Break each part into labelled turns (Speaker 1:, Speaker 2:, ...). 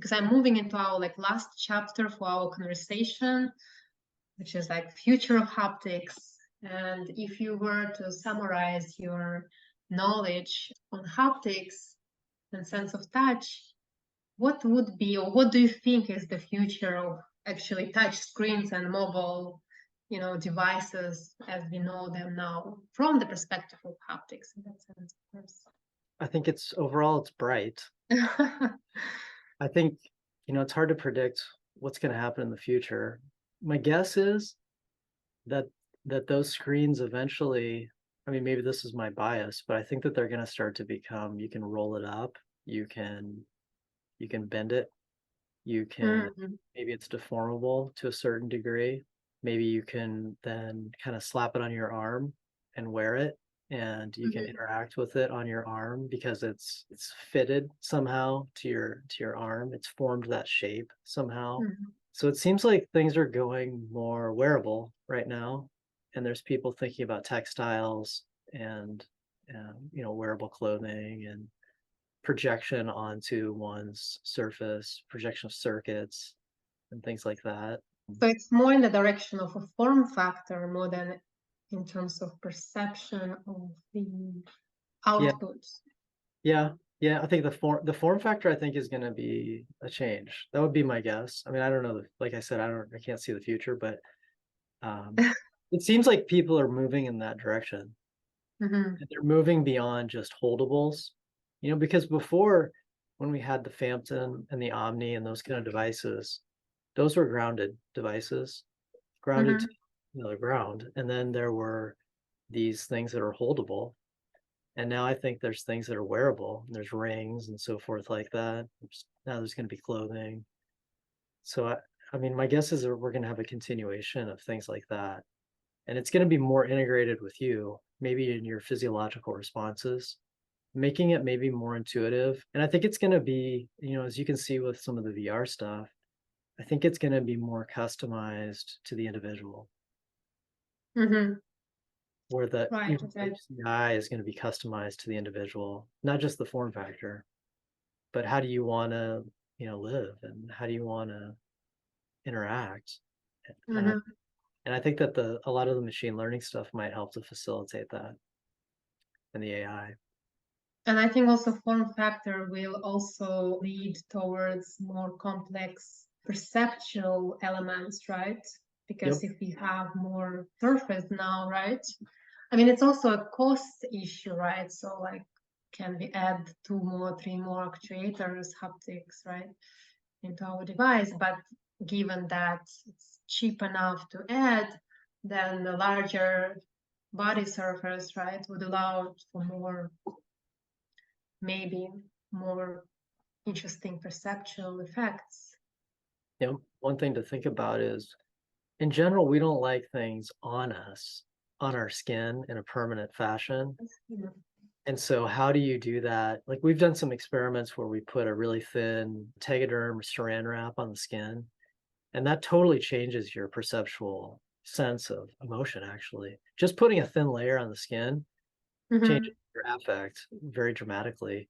Speaker 1: because I'm moving into our last chapter for our conversation, which is future of haptics. And if you were to summarize your knowledge on haptics and sense of touch, what would be, or what do you think is the future of actually touch screens and mobile, devices as we know them now, from the perspective of haptics in that sense, of course?
Speaker 2: I think it's bright. I think, it's hard to predict what's going to happen in the future. My guess is that those screens eventually, I mean, maybe this is my bias, but I think that they're going to start to become, you can roll it up, you can bend it, you can, maybe it's deformable to a certain degree. Maybe you can then kind of slap it on your arm and wear it, and you can interact with it on your arm because it's fitted somehow to your arm. It's formed that shape somehow. So it seems like things are going more wearable right now, and there's people thinking about textiles and wearable clothing and projection onto one's surface, projection of circuits and things like that.
Speaker 1: So it's more in the direction of a form factor more than in terms of perception of the outputs.
Speaker 2: Yeah. I think the form factor, I think, is going to be a change. That would be my guess. I mean, I don't know. Like I said, I can't see the future, but it seems like people are moving in that direction. And they're moving beyond just holdables, because before, when we had the Phantom and the Omni and those kind of devices, those were grounded devices, grounded to the ground. And then there were these things that are holdable. And now I think there's things that are wearable, and there's rings and so forth like that. Now there's going to be clothing. So, I mean, my guess is that we're going to have a continuation of things like that. And it's going to be more integrated with you, maybe in your physiological responses, making it maybe more intuitive. And I think it's going to be, as you can see with some of the VR stuff, I think it's going to be more customized to the individual. Where the HCI is going to be customized to the individual, not just the form factor, but how do you want to, live, and how do you want to interact? And I think that a lot of the machine learning stuff might help to facilitate that, and the AI.
Speaker 1: And I think also form factor will also lead towards more complex perceptual elements, right? Because if we have more surface now, right? I mean, it's also a cost issue, right? So can we add 2 more, 3 more actuators, haptics, right, into our device? But given that it's cheap enough to add, then the larger body surface, right, would allow for more, maybe more interesting perceptual effects.
Speaker 2: One thing to think about is, in general, we don't like things on us, on our skin, in a permanent fashion. And so how do you do that? Like, we've done some experiments where we put a really thin Tegaderm saran wrap on the skin, and that totally changes your perceptual sense of emotion, actually. Just putting a thin layer on the skin changes your affect very dramatically.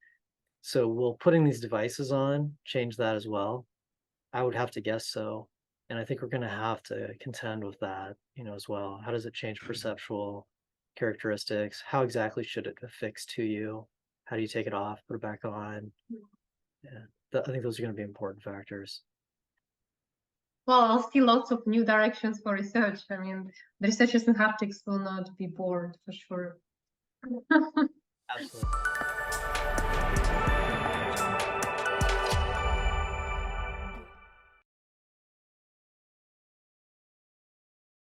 Speaker 2: So will putting these devices on change that as well? I would have to guess so. And I think we're going to have to contend with that, as well. How does it change perceptual characteristics? How exactly should it affix to you? How do you take it off, put it back on? I think those are going to be important factors.
Speaker 1: Well, I'll see lots of new directions for research. I mean, the researchers in haptics will not be bored, for sure.
Speaker 2: Absolutely.